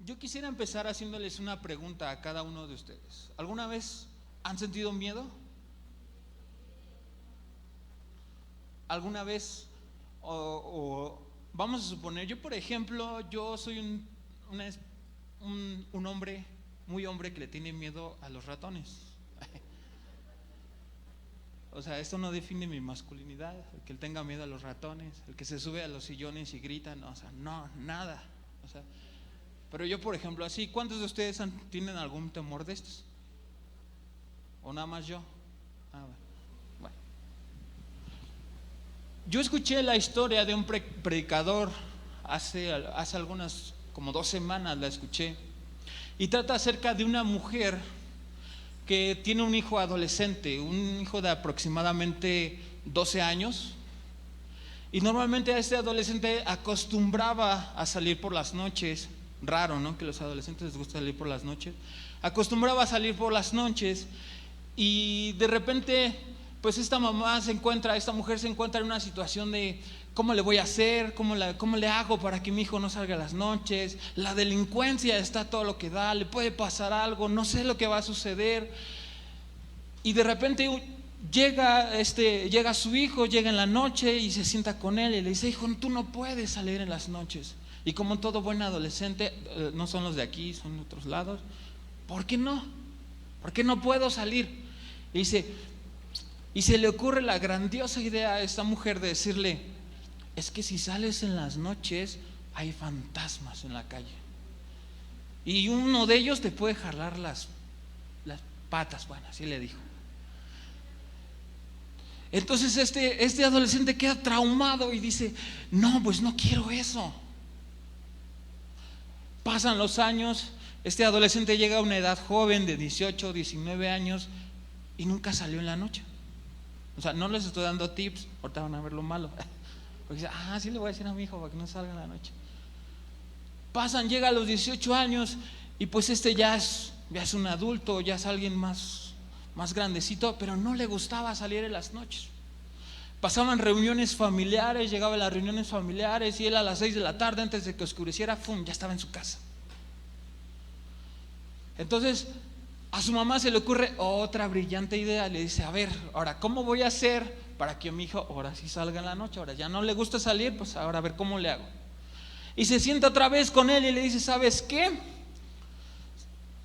Yo quisiera empezar haciéndoles una pregunta a cada uno de ustedes. ¿Alguna vez han sentido miedo? ¿Alguna vez? Vamos a suponer, yo por ejemplo, yo soy un hombre, muy hombre que le tiene miedo a los ratones. O sea, esto no define mi masculinidad, el que él tenga miedo a los ratones, el que se sube a los sillones y grita, no, o sea, no, nada. O sea, pero yo por ejemplo así, ¿cuántos de ustedes tienen algún temor de estos? ¿O nada más yo? Bueno. Yo escuché la historia de un predicador hace algunas, como 2 semanas la escuché, y trata acerca de una mujer que tiene un hijo adolescente, un hijo de aproximadamente 12 años, y normalmente a este adolescente acostumbraba a salir por las noches. Raro, ¿no? Que a los adolescentes les gusta salir por las noches. Acostumbraba a salir por las noches, y de repente pues esta mujer se encuentra en una situación de ¿cómo le voy a hacer? ¿Cómo le hago para que mi hijo no salga a las noches? La delincuencia está todo lo que da, le puede pasar algo, no sé lo que va a suceder. Y de repente llega su hijo, llega en la noche y se sienta con él y le dice: hijo, tú no puedes salir en las noches. Y como todo buen adolescente, no son los de aquí, son de otros lados, ¿por qué no? ¿Por qué no puedo salir? Y se le ocurre la grandiosa idea a esta mujer de decirle: es que si sales en las noches hay fantasmas en la calle, y uno de ellos te puede jalar las patas. Bueno, así le dijo. Entonces este adolescente queda traumado y dice: no, pues no quiero eso. Pasan los años, este adolescente llega a una edad joven de 18, 19 años y nunca salió en la noche. O sea, no les estoy dando tips, ahorita van a ver lo malo. Porque dice: sí le voy a decir a mi hijo para que no salga en la noche. Llega a los 18 años y pues ya es un adulto, ya es alguien más grandecito, pero no le gustaba salir en las noches. Pasaban reuniones familiares, llegaba a las reuniones familiares y él a las 6 de la tarde, antes de que oscureciera, ya estaba en su casa. Entonces a su mamá se le ocurre otra brillante idea. Le dice: a ver, ahora, ¿cómo voy a hacer para que mi hijo ahora sí salga en la noche? Ahora ya no le gusta salir, pues ahora a ver cómo le hago. Y se sienta otra vez con él y le dice: ¿sabes qué?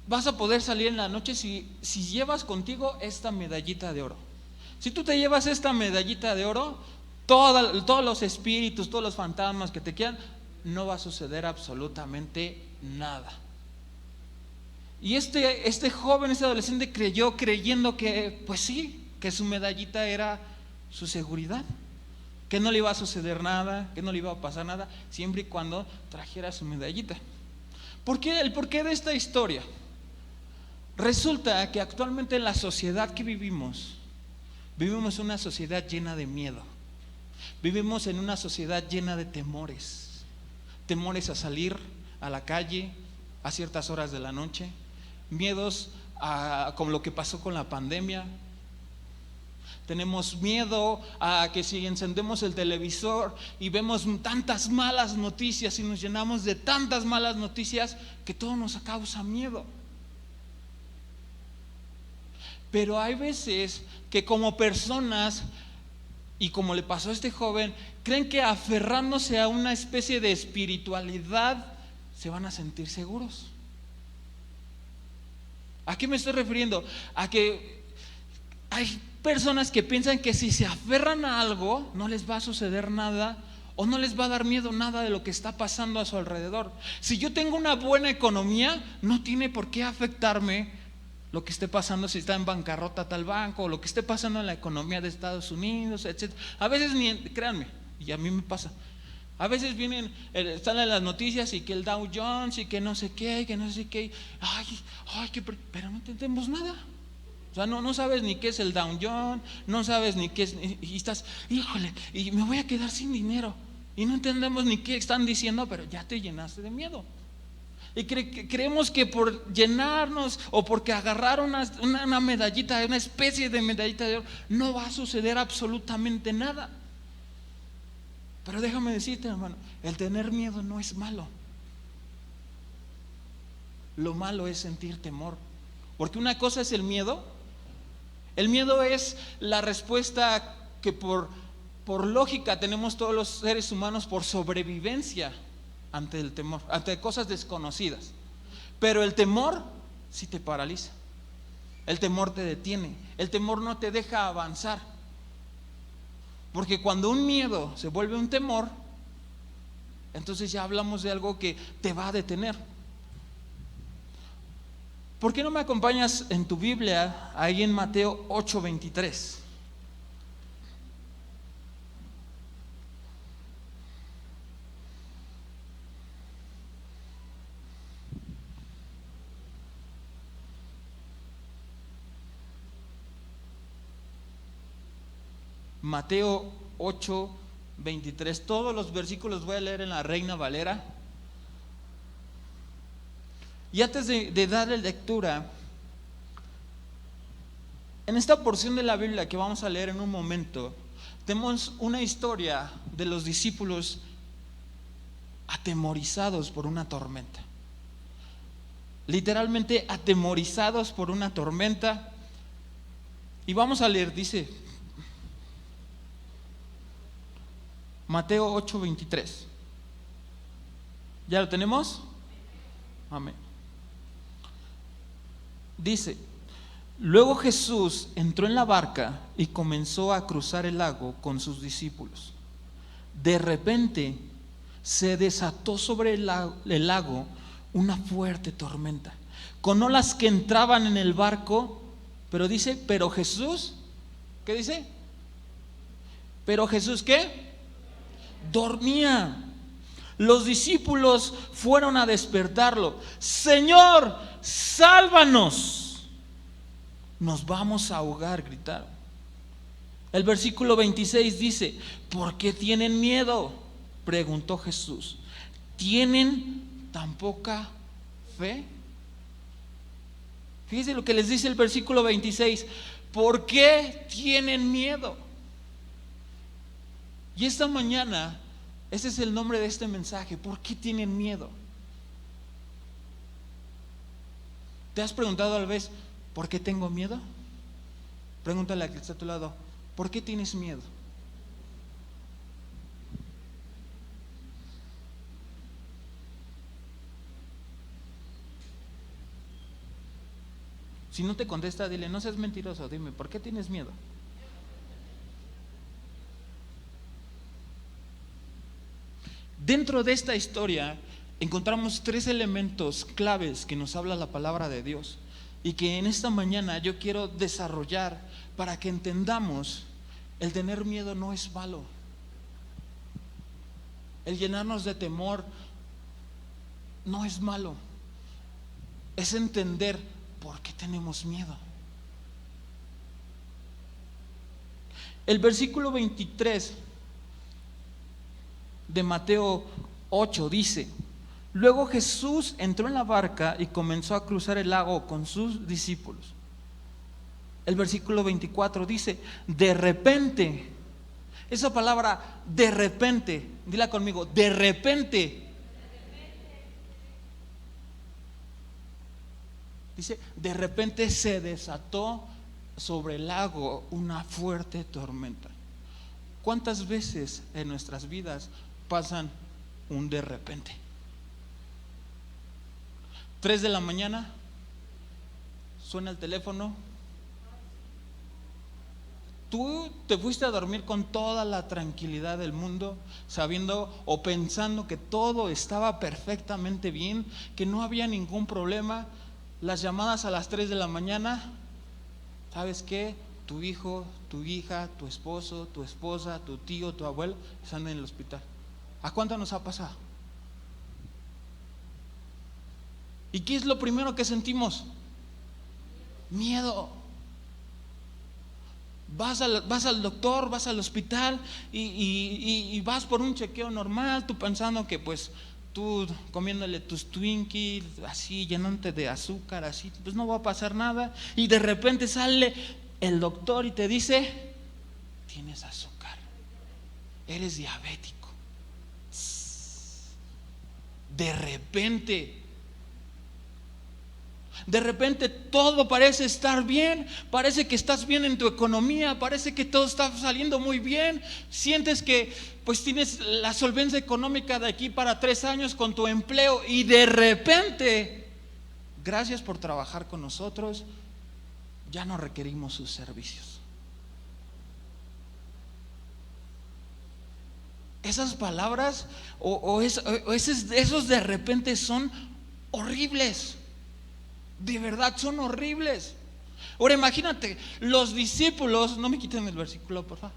Vas a poder salir en la noche si llevas contigo esta medallita de oro. Si tú te llevas esta medallita de oro, todos los espíritus, todos los fantasmas que te quieran, no va a suceder absolutamente nada. Y este joven, este adolescente creyendo que, pues sí, que su medallita era su seguridad, que no le iba a suceder nada, que no le iba a pasar nada, siempre y cuando trajera su medallita. El porqué de esta historia? Resulta que actualmente en la sociedad que vivimos una sociedad llena de miedo. Vivimos en una sociedad llena de temores a salir a la calle a ciertas horas de la noche, miedos como lo que pasó con la pandemia. Tenemos miedo a que si encendemos el televisor y vemos tantas malas noticias y nos llenamos de tantas malas noticias, que todo nos causa miedo. Pero hay veces que como personas, y como le pasó a este joven, creen que aferrándose a una especie de espiritualidad se van a sentir seguros. ¿A qué me estoy refiriendo? A que hay personas que piensan que si se aferran a algo no les va a suceder nada, o no les va a dar miedo nada de lo que está pasando a su alrededor. Si yo tengo una buena economía, no tiene por qué afectarme lo que esté pasando, si está en bancarrota tal banco, o lo que esté pasando en la economía de Estados Unidos, etc. A veces, créanme, y a mí me pasa, a veces están en las noticias y que el Dow Jones y que no sé qué, pero no entendemos nada. O sea, no sabes ni qué es el Dow Jones, no sabes ni qué es, y estás, híjole, y me voy a quedar sin dinero, y no entendemos ni qué están diciendo, pero ya te llenaste de miedo. Y creemos que por llenarnos o porque agarrar una medallita, una especie de medallita de oro, no va a suceder absolutamente nada. Pero déjame decirte, hermano, el tener miedo no es malo. lo malo es sentir temor. Porque una cosa es el miedo. El miedo es la respuesta que por lógica tenemos todos los seres humanos por sobrevivencia ante el temor, ante cosas desconocidas. Pero el temor sí te paraliza. El temor te detiene. El temor no te deja avanzar. Porque cuando un miedo se vuelve un temor, entonces ya hablamos de algo que te va a detener. ¿Por qué no me acompañas en tu Biblia ahí en Mateo 8:23? Mateo 8:23. Todos los versículos voy a leer en la Reina Valera. Y antes de darle lectura, en esta porción de la Biblia que vamos a leer en un momento, tenemos una historia de los discípulos atemorizados por una tormenta. Literalmente atemorizados por una tormenta. Y vamos a leer, dice Mateo 8:23. ¿Ya lo tenemos? Amén. Dice: luego Jesús entró en la barca y comenzó a cruzar el lago con sus discípulos. De repente se desató sobre el lago una fuerte tormenta, con olas que entraban en el barco. Pero dice, pero Jesús, ¿qué dice? Pero Jesús, ¿qué? Dormía. Los discípulos fueron a despertarlo. Señor, sálvanos, nos vamos a ahogar, gritaron. El versículo 26 dice: ¿por qué tienen miedo?, preguntó Jesús. ¿Tienen tan poca fe? Fíjense lo que les dice el versículo 26. ¿Por qué tienen miedo? Y esta mañana, ese es el nombre de este mensaje. ¿Por qué tienen miedo? ¿Te has preguntado a la vez, ¿por qué tengo miedo? Pregúntale a que está a tu lado, ¿por qué tienes miedo? Si no te contesta, dile, no seas mentiroso, dime, ¿por qué tienes miedo? Dentro de esta historia encontramos 3 elementos claves que nos habla la palabra de Dios y que en esta mañana yo quiero desarrollar para que entendamos: el tener miedo no es malo. El llenarnos de temor no es malo. Es entender por qué tenemos miedo. El versículo 23 de Mateo 8 dice: luego Jesús entró en la barca y comenzó a cruzar el lago con sus discípulos. El versículo 24 dice: de repente. Esa palabra de repente, dila conmigo, de repente. Dice, de repente se desató sobre el lago una fuerte tormenta. ¿Cuántas veces en nuestras vidas pasan un de repente? 3 de la mañana, suena el teléfono. Tú te fuiste a dormir con toda la tranquilidad del mundo, sabiendo o pensando que todo estaba perfectamente bien, que no había ningún problema. Las llamadas a las 3 de la mañana, ¿sabes qué? Tu hijo, tu hija, tu esposo, tu esposa, tu tío, tu abuelo están en el hospital. ¿A cuánto nos ha pasado? ¿Y qué es lo primero que sentimos? Miedo. Vas al doctor, vas al hospital y vas por un chequeo normal, tú pensando que pues tú comiéndole tus Twinkies, así llenándote de azúcar, así, pues no va a pasar nada. Y de repente sale el doctor y te dice: tienes azúcar, eres diabético. De repente. De repente todo parece estar bien, parece que estás bien en tu economía, parece que todo está saliendo muy bien. Sientes que pues tienes la solvencia económica de aquí para 3 años con tu empleo y de repente, gracias por trabajar con nosotros, ya no requerimos sus servicios. Esas palabras esos de repente son horribles. De verdad son horribles. Ahora imagínate, los discípulos, no me quiten el versículo, por favor.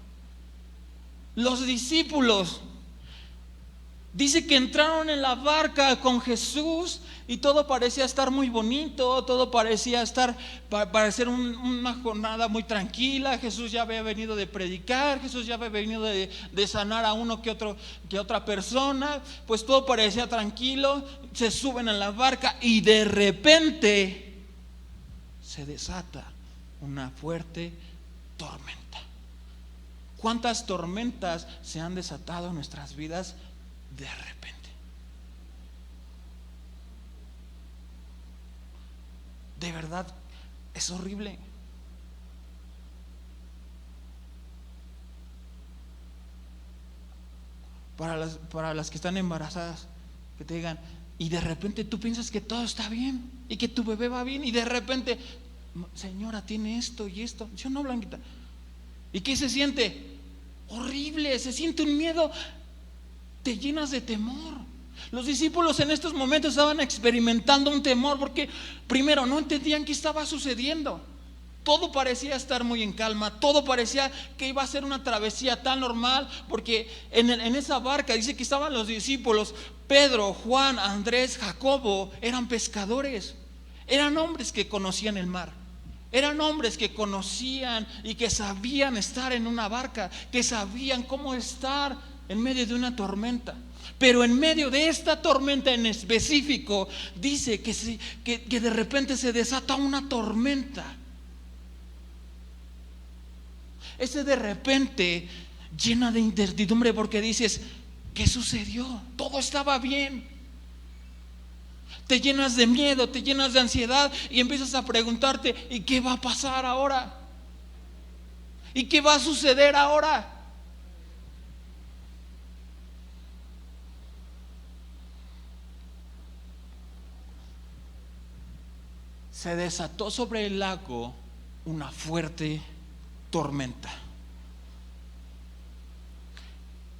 Los discípulos, dice que entraron en la barca con Jesús y todo parecía estar muy bonito, todo parecía parecer una jornada muy tranquila. Jesús ya había venido de predicar, Jesús ya había venido de sanar a uno que otra persona, pues todo parecía tranquilo. Se suben a la barca y de repente se desata una fuerte tormenta. ¿Cuántas tormentas se han desatado en nuestras vidas de repente? De verdad, es horrible. Para las que están embarazadas, que te digan, y de repente tú piensas que todo está bien y que tu bebé va bien, y de repente, señora, tiene esto y esto. ¿Sí o no, Blanquita? ¿Y qué se siente? Horrible, se siente un miedo, te llenas de temor. Los discípulos en estos momentos estaban experimentando un temor porque primero no entendían qué estaba sucediendo. Todo parecía estar muy en calma, todo parecía que iba a ser una travesía tan normal, porque en esa barca dice que estaban los discípulos, Pedro, Juan, Andrés, Jacobo, eran pescadores, eran hombres que conocían el mar. Eran hombres que conocían y que sabían estar en una barca, que sabían cómo estar en medio de una tormenta. Pero en medio de esta tormenta en específico, dice que de repente se desata una tormenta. Ese de repente llena de incertidumbre porque dices, ¿qué sucedió? Todo estaba bien. Te llenas de miedo, te llenas de ansiedad y empiezas a preguntarte, ¿y qué va a pasar ahora? ¿Y qué va a suceder ahora? Se desató sobre el lago una fuerte tormenta.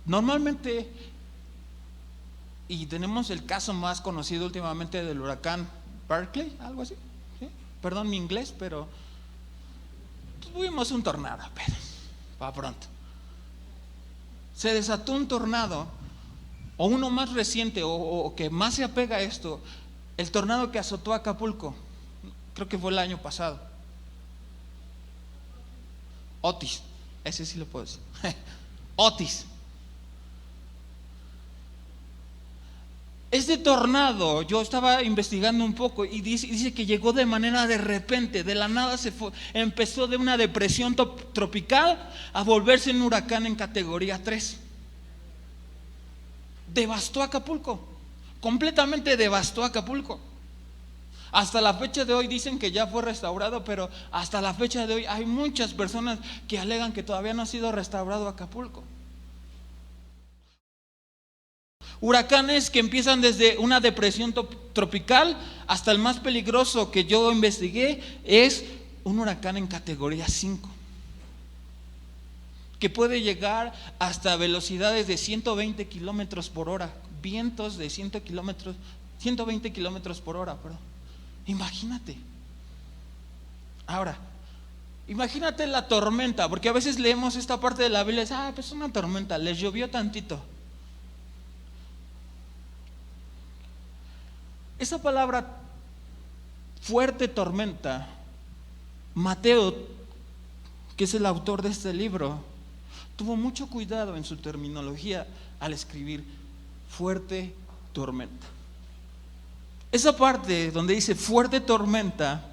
Normalmente, y tenemos el caso más conocido últimamente del huracán Barclay, algo así, ¿sí? Perdón mi inglés, pero tuvimos un tornado, pero para pronto. Se desató un tornado, o uno más reciente, o que más se apega a esto, el tornado que azotó Acapulco, creo que fue el año pasado. Otis, ese sí lo puedo decir. Otis. Este tornado, yo estaba investigando un poco y dice que llegó de manera de repente, de la nada empezó de una depresión tropical a volverse un huracán en categoría 3. Devastó Acapulco, completamente devastó Acapulco. Hasta la fecha de hoy dicen que ya fue restaurado, pero hasta la fecha de hoy hay muchas personas que alegan que todavía no ha sido restaurado Acapulco. Huracanes que empiezan desde una depresión tropical hasta el más peligroso que yo investigué es un huracán en categoría 5, que puede llegar hasta velocidades de 120 kilómetros por hora, vientos de 120 kilómetros por hora, perdón. Imagínate. Ahora, imagínate la tormenta, porque a veces leemos esta parte de la Biblia y dices, pues es una tormenta, les llovió tantito. Esa palabra fuerte tormenta, Mateo, que es el autor de este libro, tuvo mucho cuidado en su terminología al escribir fuerte tormenta. Esa parte donde dice fuerte tormenta,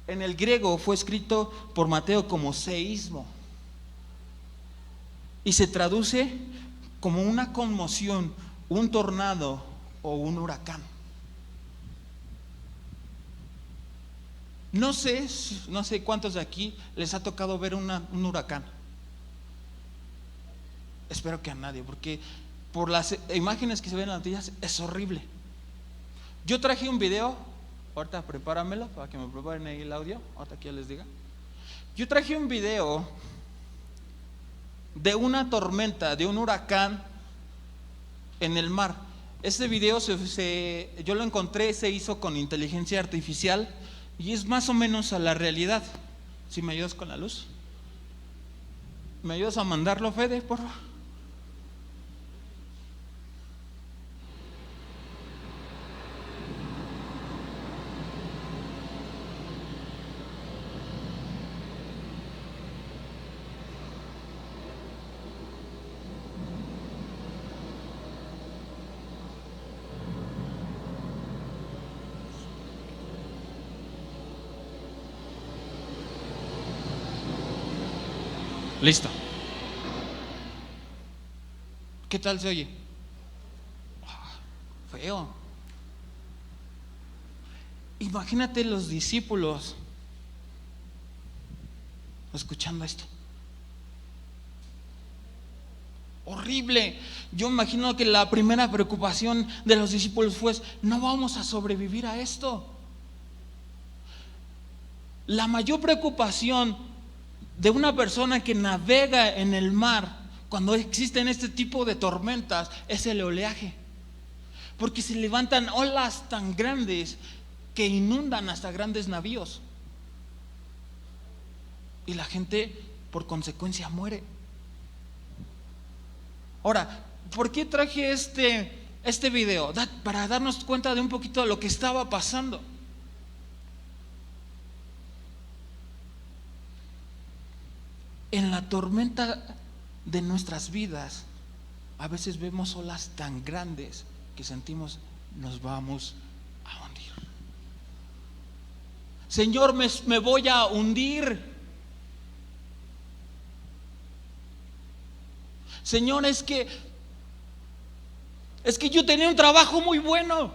en el griego fue escrito por Mateo como seísmo y se traduce como una conmoción, un tornado o un huracán. No sé cuántos de aquí les ha tocado ver un huracán. Espero que a nadie, porque por las imágenes que se ven en las noticias es horrible. Yo traje un video, ahorita prepáramelo para que me preparen ahí el audio, ahorita que ya les diga. Yo traje un video de una tormenta, de un huracán en el mar. Este video yo lo encontré, se hizo con inteligencia artificial y es más o menos a la realidad. ¿Sí me ayudas con la luz? ¿Me ayudas a mandarlo, Fede, por favor? Listo. ¿Qué tal se oye? Feo. Imagínate los discípulos escuchando esto. Horrible. Yo imagino que la primera preocupación de los discípulos fue: no vamos a sobrevivir a esto. La mayor preocupación de una persona que navega en el mar cuando existen este tipo de tormentas es el oleaje, porque se levantan olas tan grandes que inundan hasta grandes navíos y la gente por consecuencia muere. Ahora, ¿por qué traje este video? Para darnos cuenta de un poquito de lo que estaba pasando. En la tormenta de nuestras vidas, a veces vemos olas tan grandes que sentimos nos vamos a hundir. Señor, me voy a hundir. Señor, es que yo tenía un trabajo muy bueno.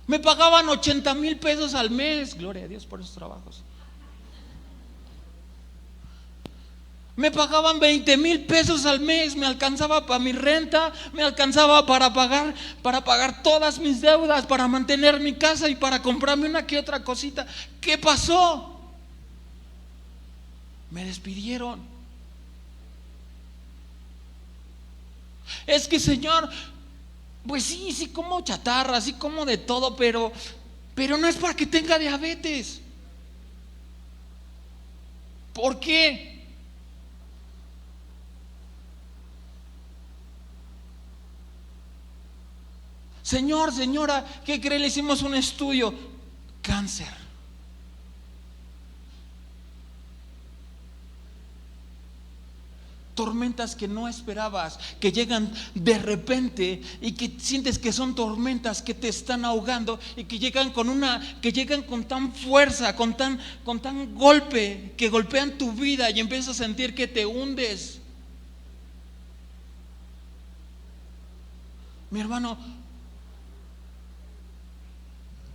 Me pagaban 80,000 pesos al mes. Gloria a Dios por esos trabajos. Me pagaban 20,000 pesos al mes, me alcanzaba para mi renta, me alcanzaba para pagar todas mis deudas, para mantener mi casa y para comprarme una que otra cosita. ¿Qué pasó? Me despidieron. Es que, Señor, pues sí como chatarra, sí como de todo, pero no es para que tenga diabetes. ¿Por qué? Señor, señora, ¿qué cree? Le hicimos un estudio. Cáncer. Tormentas que no esperabas, que llegan de repente y que sientes que son tormentas que te están ahogando y que llegan con tan fuerza, con tan golpe, que golpean tu vida y empiezas a sentir que te hundes. Mi hermano,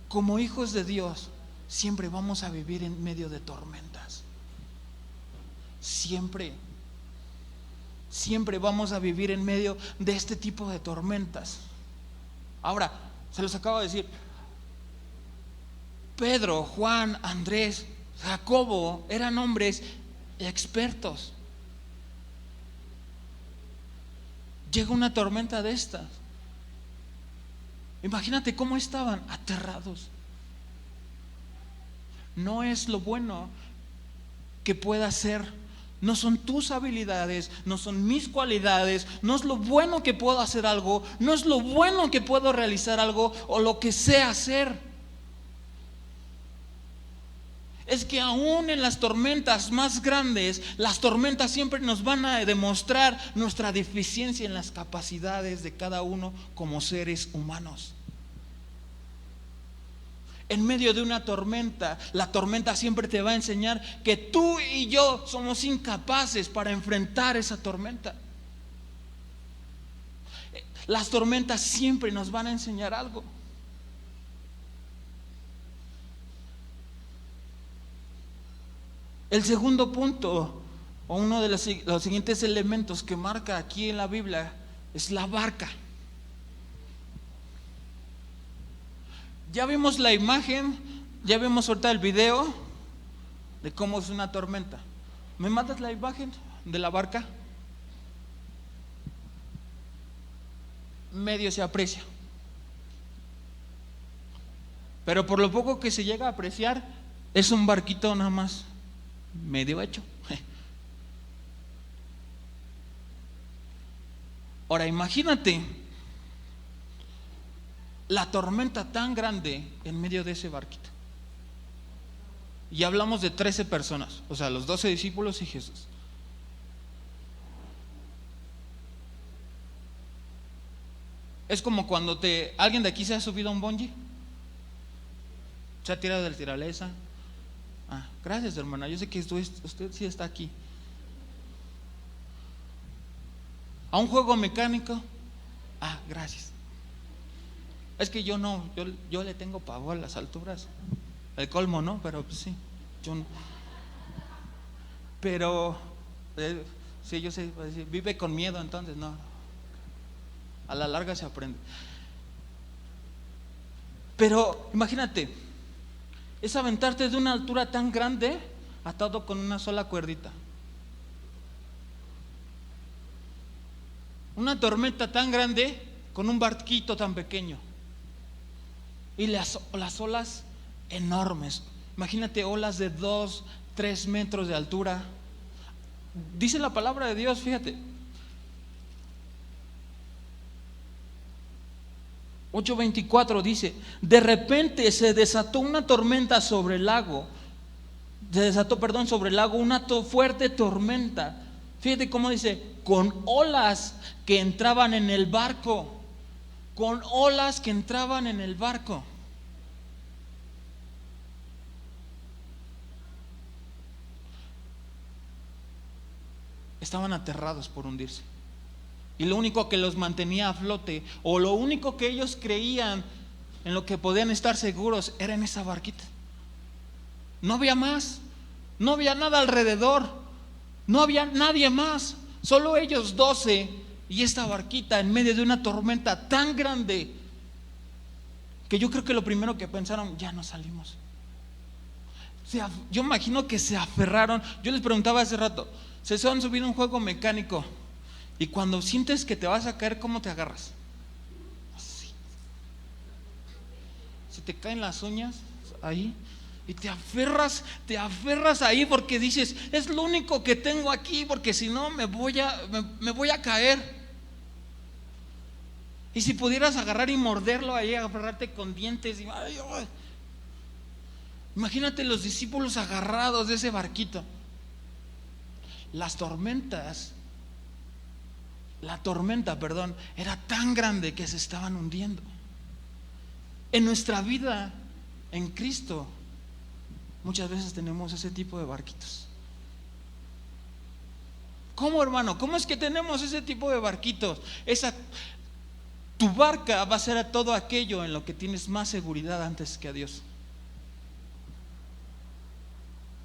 como hijos de Dios, siempre vamos a vivir en medio de tormentas. Siempre vamos a vivir en medio de este tipo de tormentas. Ahora, se los acabo de decir, Pedro, Juan, Andrés, Jacobo eran hombres expertos. Llega una tormenta de estas. Imagínate cómo estaban aterrados. No es lo bueno que pueda ser, no son tus habilidades, no son mis cualidades, no es lo bueno que puedo hacer algo, no es lo bueno que puedo realizar algo o lo que sé hacer. Es que aún en las tormentas más grandes, las tormentas siempre nos van a demostrar nuestra deficiencia en las capacidades de cada uno como seres humanos. En medio de una tormenta, la tormenta siempre te va a enseñar que tú y yo somos incapaces para enfrentar esa tormenta. Las tormentas siempre nos van a enseñar algo. El segundo punto, o uno de los siguientes elementos que marca aquí en la Biblia, es la barca. Ya vimos la imagen, ya vimos ahorita el video de cómo es una tormenta. ¿Me mandas la imagen de la barca? Medio se aprecia, pero por lo poco que se llega a apreciar, es un barquito nada más medio hecho. Ahora imagínate la tormenta tan grande en medio de ese barquito. Y hablamos de 13 personas, o sea, los 12 discípulos y Jesús. Es como cuando alguien de aquí se ha subido a un bungee, se ha tirado de la tirolesa. Gracias, hermana, yo sé que usted sí está aquí. A un juego mecánico. Gracias. Es que yo no, yo le tengo pavor a las alturas. El colmo, ¿no? Pero pues sí, yo no. Pero sí, yo sé, vive con miedo, entonces no. A la larga se aprende. Pero imagínate, es aventarte de una altura tan grande atado con una sola cuerdita. Una tormenta tan grande con un barquito tan pequeño. Y las olas enormes. Imagínate olas de 2, 3 metros de altura. Dice la palabra de Dios, fíjate. 8:24 dice: de repente se desató una tormenta sobre el lago. Sobre el lago una fuerte tormenta. Fíjate cómo dice: con olas que entraban en el barco. Con olas que entraban en el barco. Estaban aterrados por hundirse. Y lo único que los mantenía a flote, o lo único que ellos creían en lo que podían estar seguros, era en esa barquita. No había más, no había nada alrededor, no había nadie más, solo ellos 12 y esta barquita en medio de una tormenta tan grande que yo creo que lo primero que pensaron: ya no salimos. Yo imagino que se aferraron. Yo les preguntaba hace rato, se han subido a un juego mecánico y cuando sientes que te vas a caer, ¿cómo te agarras? Así. Se te caen las uñas ahí y te aferras ahí porque dices: es lo único que tengo aquí, porque si no me voy a caer. Y si pudieras agarrar y morderlo ahí, agarrarte con dientes y imagínate los discípulos agarrados de ese barquito. La tormenta, era tan grande que se estaban hundiendo. En nuestra vida en Cristo muchas veces tenemos ese tipo de barquitos. ¿Cómo, hermano? ¿Cómo es que tenemos ese tipo de barquitos? Tu barca va a ser a todo aquello en lo que tienes más seguridad antes que a Dios.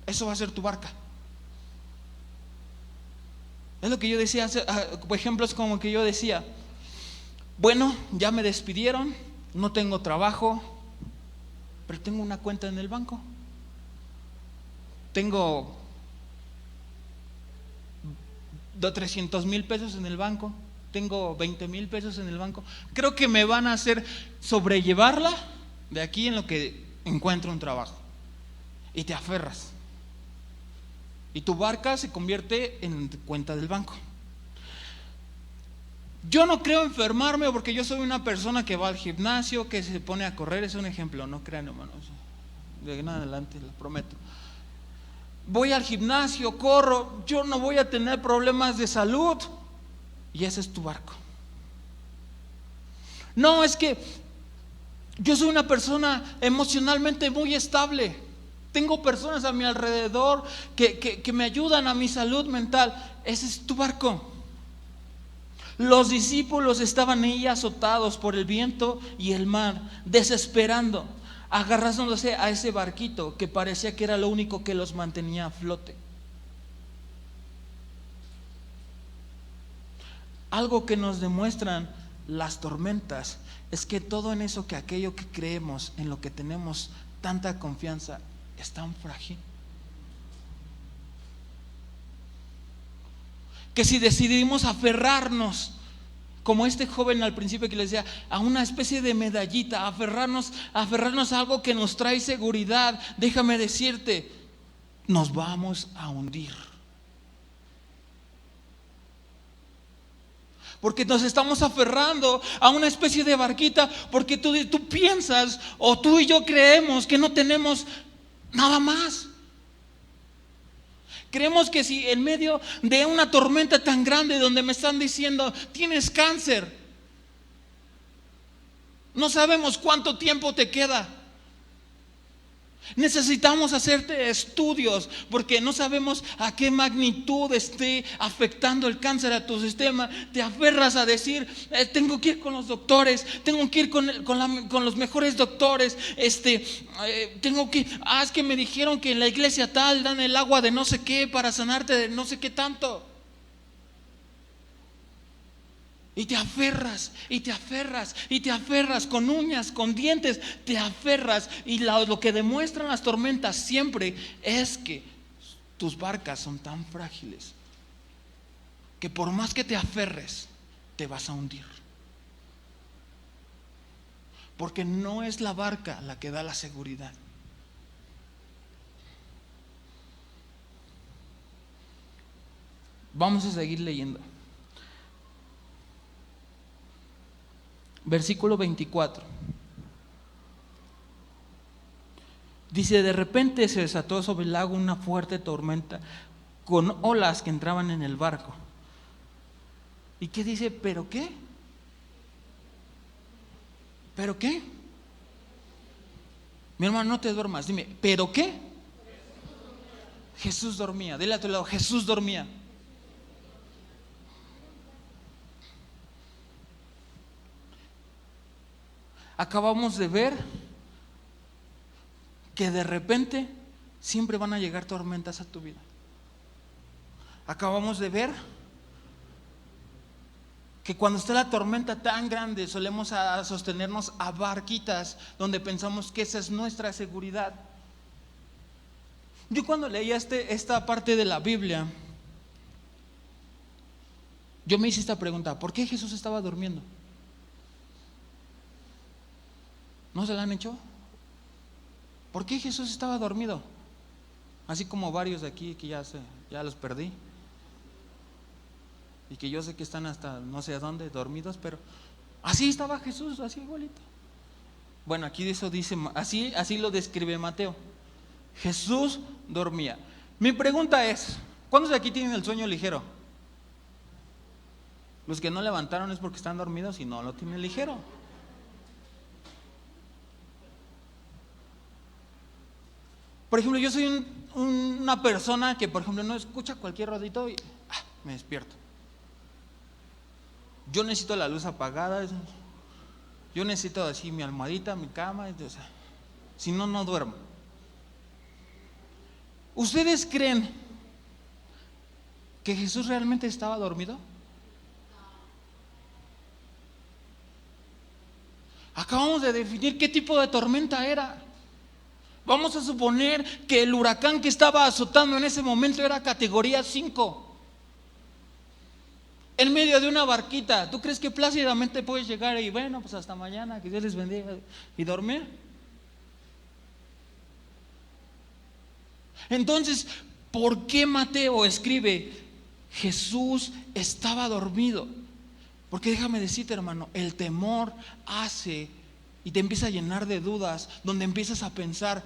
Eso va a ser tu barca. Es lo que yo decía, por ejemplo, es como que yo decía: bueno, ya me despidieron, no tengo trabajo, pero tengo una cuenta en el banco. Tengo 300,000 pesos en el banco, tengo 20,000 pesos en el banco. Creo que me van a hacer sobrellevarla de aquí en lo que encuentro un trabajo. Y te aferras. Y tu barca se convierte en cuenta del banco. Yo no creo enfermarme porque yo soy una persona que va al gimnasio, que se pone a correr. Es un ejemplo, no crean, hermanos. De en adelante, lo prometo. Voy al gimnasio, corro, yo no voy a tener problemas de salud. Y ese es tu barco. No, es que yo soy una persona emocionalmente muy estable. Tengo personas a mi alrededor que me ayudan a mi salud mental. Ese es tu barco. Los discípulos estaban ahí azotados por el viento y el mar, desesperando. agarrándose a ese barquito que parecía que era lo único que los mantenía a flote. Algo que nos demuestran las tormentas es que todo en eso, que aquello que creemos, en lo que tenemos tanta confianza, es tan frágil. Que si decidimos aferrarnos, como este joven al principio que le decía, a una especie de medallita, aferrarnos a algo que nos trae seguridad, déjame decirte, nos vamos a hundir. Porque nos estamos aferrando a una especie de barquita, porque tú piensas, o tú y yo creemos que no tenemos nada más. Creemos que si en medio de una tormenta tan grande donde me están diciendo tienes cáncer, no sabemos cuánto tiempo te queda. Necesitamos hacerte estudios porque no sabemos a qué magnitud esté afectando el cáncer a tu sistema. Te aferras a decir, tengo que ir con los doctores, tengo que ir con los mejores doctores, tengo que, es que me dijeron que en la iglesia tal dan el agua de no sé qué para sanarte de no sé qué tanto. Y te aferras, y te aferras, y te aferras con uñas, con dientes, te aferras. Y lo que demuestran las tormentas siempre es que tus barcas son tan frágiles que por más que te aferres, te vas a hundir. Porque no es la barca la que da la seguridad. Vamos a seguir leyendo. Versículo 24. Dice, de repente se desató sobre el lago una fuerte tormenta con olas que entraban en el barco. ¿Y qué dice? ¿Pero qué? ¿Pero qué? Mi hermano, no te duermas, dime, ¿pero qué? Jesús dormía. Dile a tu lado, Jesús dormía. Acabamos de ver que de repente siempre van a llegar tormentas a tu vida. Acabamos de ver que cuando está la tormenta tan grande solemos a sostenernos a barquitas donde pensamos que esa es nuestra seguridad. Yo cuando leía esta parte de la Biblia, yo me hice esta pregunta: ¿por qué Jesús estaba durmiendo? ¿No se la han hecho? ¿Por qué Jesús estaba dormido? Así como varios de aquí que ya los perdí. Y que yo sé que están hasta no sé dónde dormidos, pero así estaba Jesús, así igualito. Bueno, aquí eso dice, así lo describe Mateo. Jesús dormía. Mi pregunta es, ¿cuántos de aquí tienen el sueño ligero? Los que no levantaron es porque están dormidos y no lo tienen ligero. Por ejemplo, yo soy una persona que, por ejemplo, no escucha cualquier rodito y me despierto. Yo necesito la luz apagada, yo necesito así mi almohadita, mi cama, o sea, si no, no duermo. ¿Ustedes creen que Jesús realmente estaba dormido? Acabamos de definir qué tipo de tormenta era. Vamos a suponer que el huracán que estaba azotando en ese momento era categoría 5. En medio de una barquita, ¿tú crees que plácidamente puedes llegar y bueno, pues hasta mañana, que Dios les bendiga, y dormir? Entonces, ¿por qué Mateo escribe Jesús estaba dormido? Porque déjame decirte, hermano, el temor hace y te empieza a llenar de dudas, donde empiezas a pensar,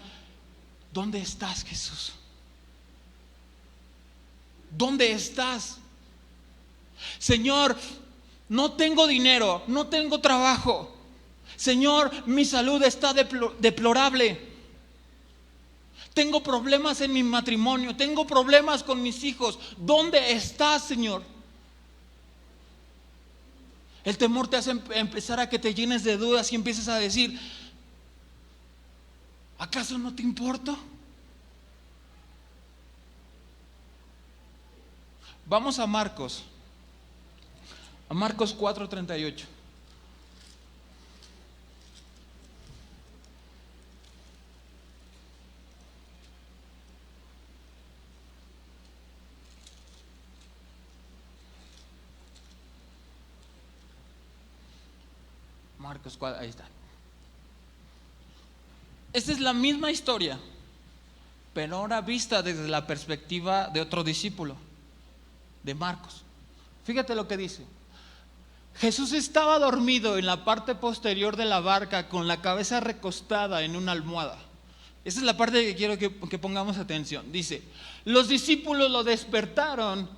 ¿dónde estás, Jesús? ¿Dónde estás? Señor, no tengo dinero, no tengo trabajo. Señor, mi salud está deplorable. Tengo problemas en mi matrimonio, tengo problemas con mis hijos. ¿Dónde estás, Señor? El temor te hace empezar a que te llenes de dudas y empieces a decir, ¿Acaso no te importa? Vamos a Marcos 4:38. Marcos 4, ahí está. Esta es la misma historia, pero ahora vista desde la perspectiva de otro discípulo, de Marcos. Fíjate lo que dice. Jesús estaba dormido en la parte posterior de la barca con la cabeza recostada en una almohada. Esa es la parte que quiero que pongamos atención. Dice, los discípulos lo despertaron.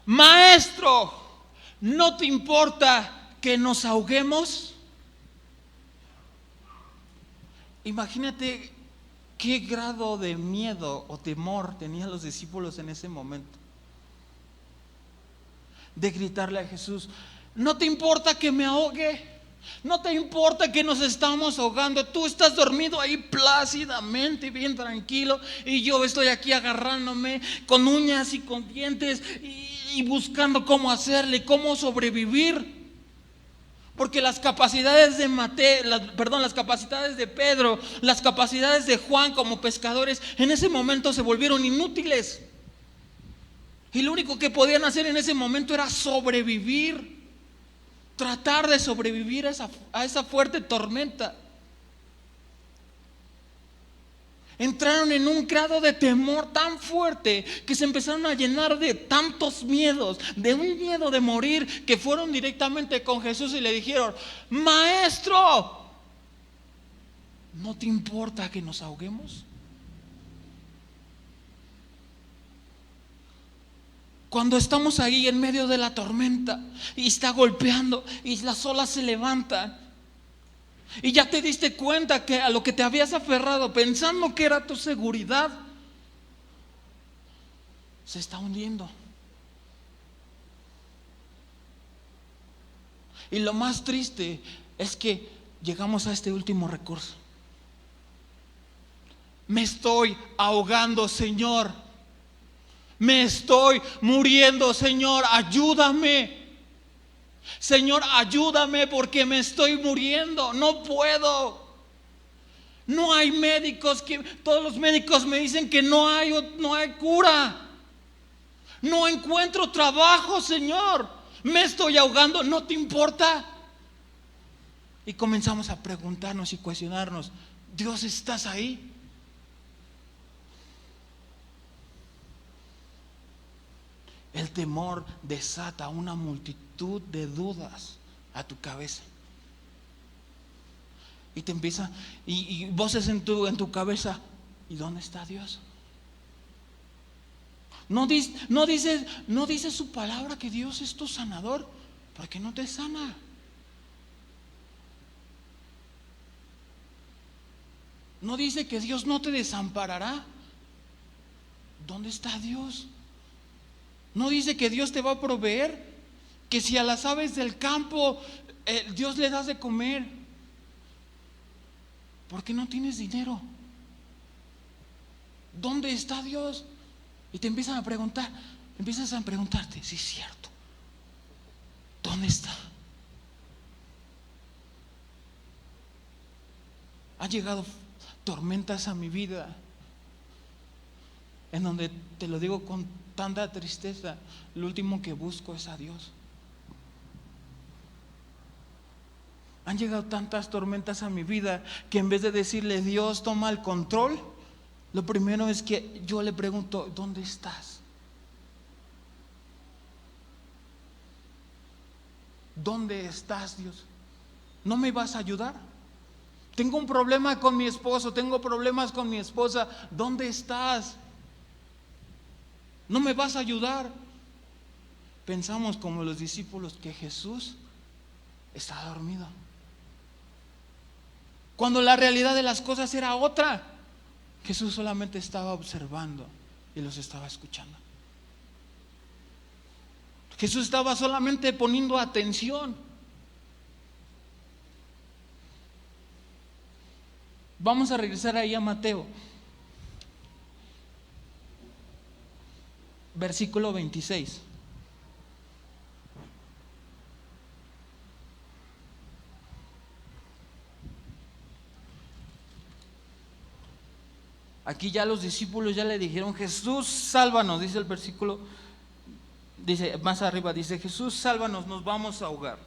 Maestro, ¿no te importa que nos ahoguemos? Imagínate qué grado de miedo o temor tenían los discípulos en ese momento. De gritarle a Jesús, ¿no te importa que me ahogue? ¿No te importa que nos estamos ahogando? Tú estás dormido ahí plácidamente, bien tranquilo, y yo estoy aquí agarrándome con uñas y con dientes y buscando cómo hacerle, cómo sobrevivir. Porque las capacidades de las capacidades de Pedro, las capacidades de Juan como pescadores, en ese momento se volvieron inútiles. Y lo único que podían hacer en ese momento era sobrevivir, tratar de sobrevivir a esa fuerte tormenta. Entraron en un grado de temor tan fuerte que se empezaron a llenar de tantos miedos, de un miedo de morir, que fueron directamente con Jesús y le dijeron, Maestro, ¿no te importa que nos ahoguemos? Cuando estamos ahí en medio de la tormenta y está golpeando y las olas se levantan, y ya te diste cuenta que a lo que te habías aferrado pensando que era tu seguridad se está hundiendo. Y lo más triste es que llegamos a este último recurso. Me estoy ahogando, Señor. Me estoy muriendo, Señor, ayúdame. Señor, ayúdame porque me estoy muriendo, no puedo. No hay médicos, todos los médicos me dicen que no hay cura. No encuentro trabajo, Señor. Me estoy ahogando, ¿no te importa? Y comenzamos a preguntarnos y cuestionarnos, Dios, ¿estás ahí? El temor desata una multitud de dudas a tu cabeza. Y te empieza, y voces en tu cabeza, ¿y dónde está Dios? No dice su palabra que Dios es tu sanador, porque no te sana. No dice que Dios no te desamparará. ¿Dónde está Dios? No dice que Dios te va a proveer, que si a las aves del campo Dios le das de comer. ¿Por qué no tienes dinero? ¿Dónde está Dios? Y te empiezas a preguntarte, sí es cierto, ¿dónde está? Han llegado tormentas a mi vida en donde, te lo digo con tanta tristeza, lo último que busco es a Dios. Han llegado tantas tormentas a mi vida que en vez de decirle, Dios, toma el control, lo primero es que yo le pregunto, ¿dónde estás? ¿Dónde estás, Dios? ¿No me vas a ayudar? Tengo un problema con mi esposo, tengo problemas con mi esposa, ¿dónde estás? ¿No me vas a ayudar? Pensamos como los discípulos que Jesús está dormido, cuando la realidad de las cosas era otra. Jesús solamente estaba observando y los estaba escuchando. Jesús estaba solamente poniendo atención. Vamos a regresar ahí a Mateo, versículo 26. Aquí ya los discípulos ya le dijeron: Jesús, sálvanos, dice el versículo, dice más arriba, dice: Jesús, sálvanos, nos vamos a ahogar.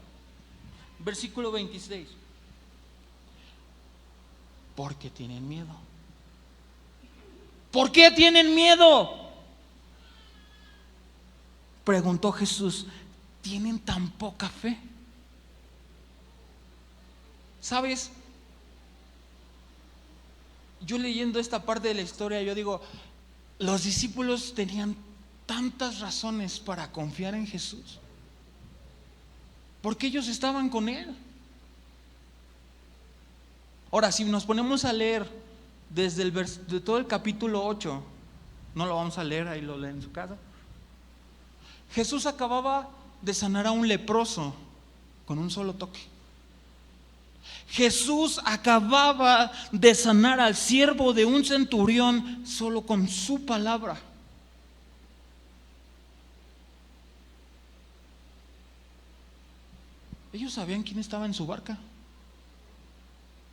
Versículo 26. Porque tienen miedo. ¿Por qué tienen miedo?, preguntó Jesús. ¿Tienen tan poca fe? ¿Sabes? Yo leyendo esta parte de la historia, yo digo, los discípulos tenían tantas razones para confiar en Jesús, porque ellos estaban con Él. Ahora, si nos ponemos a leer desde de todo el capítulo 8, no lo vamos a leer, ahí lo leen en su casa. Jesús acababa de sanar a un leproso con un solo toque. Jesús acababa de sanar al siervo de un centurión solo con su palabra. Ellos sabían quién estaba en su barca.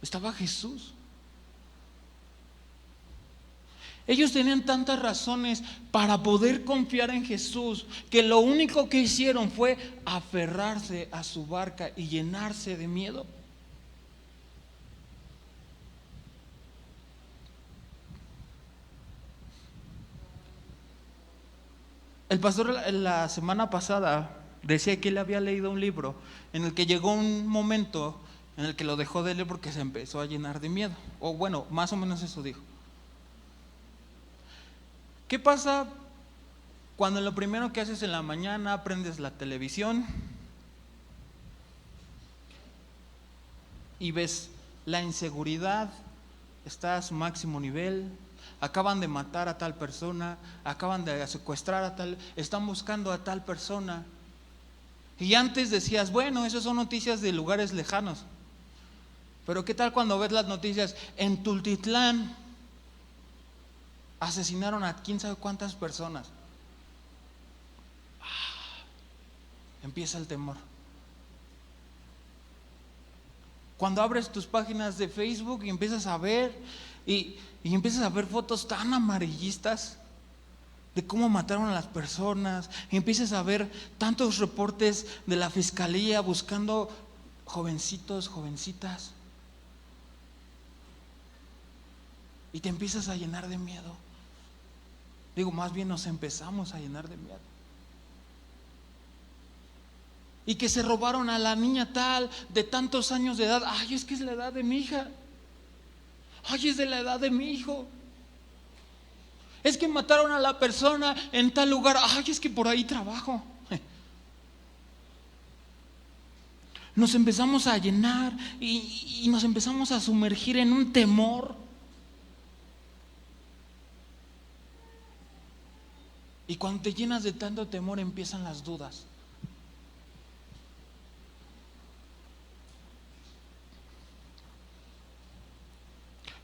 Estaba Jesús. Ellos tenían tantas razones para poder confiar en Jesús, que lo único que hicieron fue aferrarse a su barca y llenarse de miedo. El pastor la semana pasada decía que él había leído un libro en el que llegó un momento en el que lo dejó de leer porque se empezó a llenar de miedo. O bueno, más o menos eso dijo. ¿Qué pasa cuando lo primero que haces en la mañana prendes la televisión y ves la inseguridad está a su máximo nivel? Acaban de matar a tal persona, acaban de secuestrar a tal, están buscando a tal persona. Y antes decías, bueno, esas son noticias de lugares lejanos. Pero ¿qué tal cuando ves las noticias? En Tultitlán asesinaron a quién sabe cuántas personas. Empieza el temor. Cuando abres tus páginas de Facebook y empiezas a ver y empiezas a ver fotos tan amarillistas de cómo mataron a las personas, y empiezas a ver tantos reportes de la fiscalía buscando jovencitos, jovencitas, y te empiezas a llenar de miedo. Digo, más bien nos empezamos a llenar de miedo. Y que se robaron a la niña tal de tantos años de edad. Ay, es que es la edad de mi hija. Ay, es de la edad de mi hijo. Es que mataron a la persona en tal lugar. Ay, es que por ahí trabajo. Nos empezamos a llenar y nos empezamos a sumergir en un temor. Y cuando te llenas de tanto temor empiezan las dudas.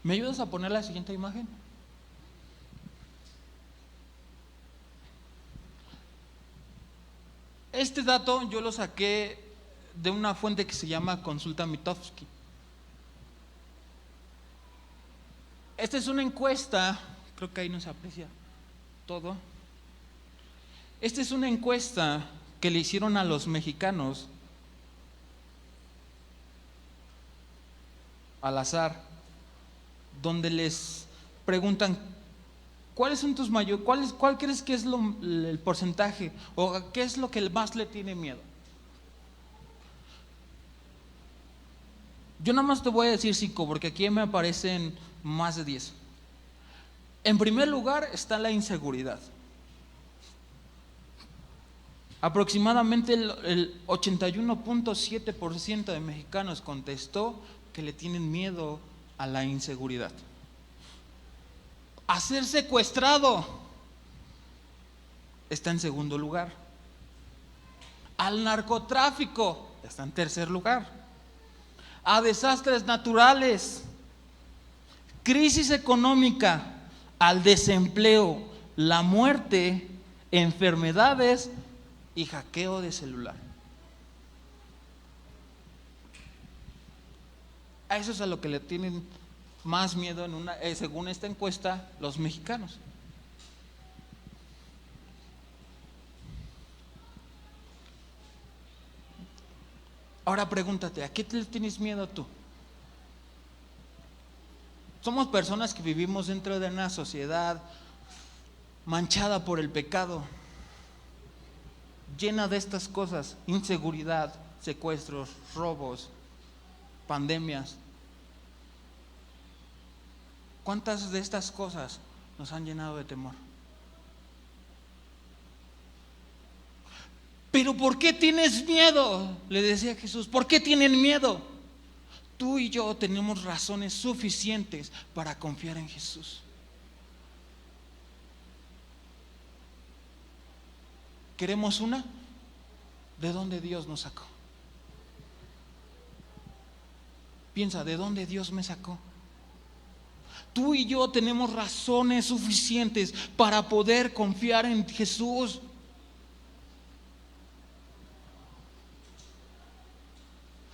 ¿Me ayudas a poner la siguiente imagen? Este dato yo lo saqué de una fuente que se llama Consulta Mitofsky. Esta es una encuesta, creo que ahí no se aprecia todo. Esta es una encuesta que le hicieron a los mexicanos al azar, donde les preguntan cuáles son tus mayores, cuál crees que es el porcentaje o qué es lo que más le tiene miedo. Yo nada más te voy a decir 5 porque aquí me aparecen más de 10. En primer lugar está la inseguridad. Aproximadamente el 81.7% de mexicanos contestó que le tienen miedo a la inseguridad. A ser secuestrado está en segundo lugar. Al narcotráfico está en tercer lugar. A desastres naturales crisis económica, al desempleo, la muerte, enfermedades y hackeo de celular. A eso es a lo que le tienen más miedo según esta encuesta, los mexicanos. Ahora pregúntate, ¿a qué le tienes miedo tú? Somos personas que vivimos dentro de una sociedad manchada por el pecado, llena de estas cosas: inseguridad, secuestros, robos, pandemias. ¿Cuántas de estas cosas nos han llenado de temor? ¿Pero por qué tienes miedo?, le decía Jesús. ¿Por qué tienen miedo? Tú y yo tenemos razones suficientes para confiar en Jesús. ¿Queremos una? ¿De dónde Dios nos sacó? Piensa, ¿de dónde Dios me sacó? Tú y yo tenemos razones suficientes para poder confiar en Jesús.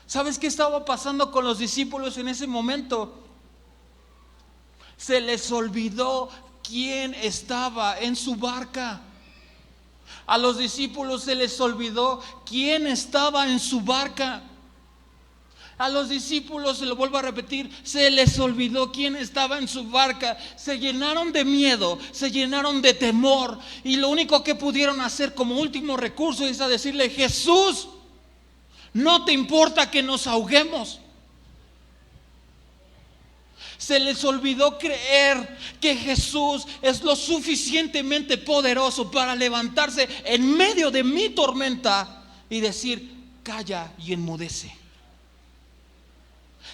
¿Sabes qué estaba pasando con los discípulos en ese momento? Se les olvidó quién estaba en su barca. A los discípulos se les olvidó quién estaba en su barca. A los discípulos, se lo vuelvo a repetir, se les olvidó quién estaba en su barca. Se llenaron de miedo, se llenaron de temor, y lo único que pudieron hacer como último recurso es a decirle: Jesús, ¿no te importa que nos ahoguemos? Se les olvidó creer que Jesús es lo suficientemente poderoso para levantarse en medio de mi tormenta y decir: calla y enmudece.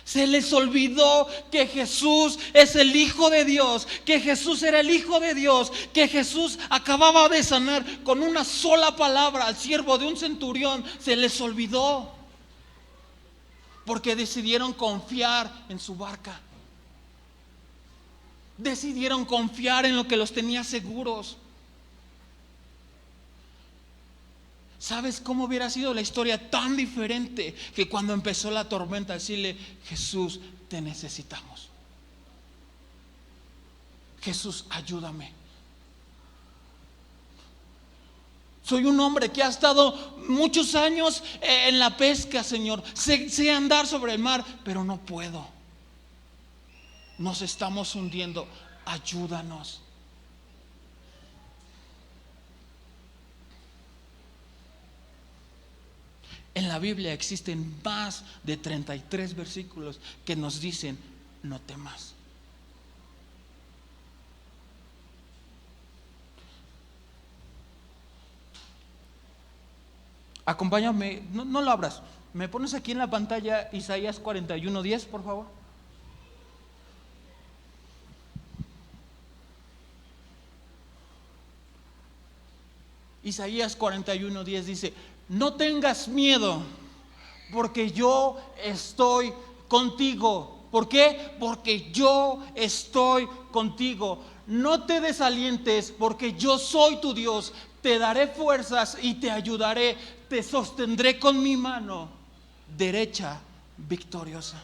Se les olvidó que Jesús es el Hijo de Dios, que Jesús era el Hijo de Dios, que Jesús acababa de sanar con una sola palabra al siervo de un centurión. Se les olvidó porque decidieron confiar en su barca. Decidieron confiar en lo que los tenía seguros. ¿Sabes cómo hubiera sido la historia tan diferente que cuando empezó la tormenta decirle: Jesús, te necesitamos? Jesús, ayúdame. Soy un hombre que ha estado muchos años en la pesca, Señor. Sé andar sobre el mar, pero no puedo. Nos estamos hundiendo. Ayúdanos. En la Biblia existen más de 33 versículos que nos dicen: no temas. Acompáñame, no lo abras. ¿Me pones aquí en la pantalla Isaías 41:10, por favor? Isaías 41:10 dice: no tengas miedo, porque yo estoy contigo. ¿Por qué? Porque yo estoy contigo. No te desalientes, porque yo soy tu Dios. Te daré fuerzas y te ayudaré. Te sostendré con mi mano derecha victoriosa.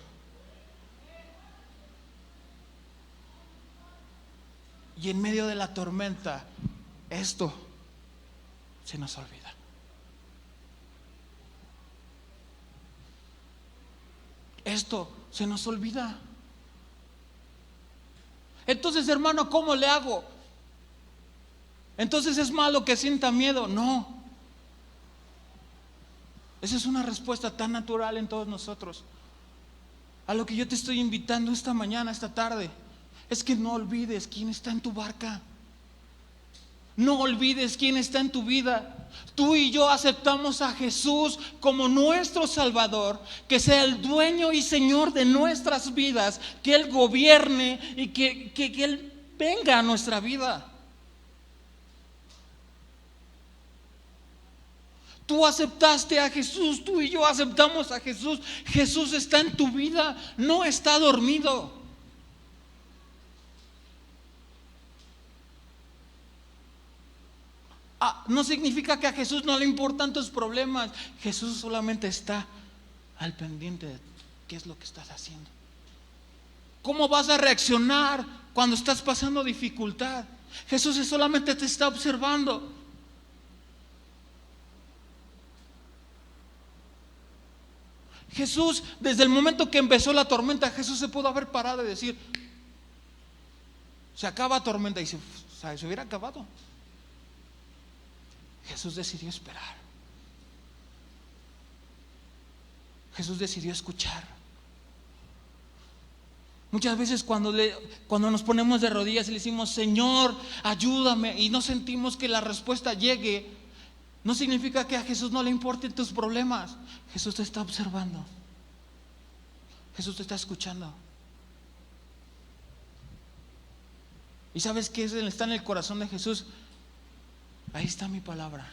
Y en medio de la tormenta, esto se nos olvida. Esto se nos olvida. Entonces, hermano, ¿cómo le hago? Entonces, ¿es malo que sienta miedo? No. Esa es una respuesta tan natural en todos nosotros. A lo que yo te estoy invitando esta mañana, esta tarde, es que no olvides quién está en tu barca. No olvides quién está en tu vida. Tú y yo aceptamos a Jesús como nuestro Salvador, que sea el dueño y Señor de nuestras vidas, que Él gobierne y que Él venga a nuestra vida. Tú aceptaste a Jesús, tú y yo aceptamos a Jesús. Jesús está en tu vida, no está dormido. no significa que a Jesús no le importan tus problemas. Jesús solamente está al pendiente de qué es lo que estás haciendo. ¿Cómo vas a reaccionar cuando estás pasando dificultad? Jesús solamente te está observando. Jesús, desde el momento que empezó la tormenta, Jesús se pudo haber parado y decir: se acaba la tormenta, y se hubiera acabado. Jesús decidió esperar. Jesús decidió escuchar. Muchas veces cuando nos ponemos de rodillas y le decimos: Señor, ayúdame, y no sentimos que la respuesta llegue, no significa que a Jesús no le importen tus problemas. Jesús te está observando. Jesús te está escuchando. ¿Y sabes qué está en el corazón de Jesús? Ahí está mi palabra.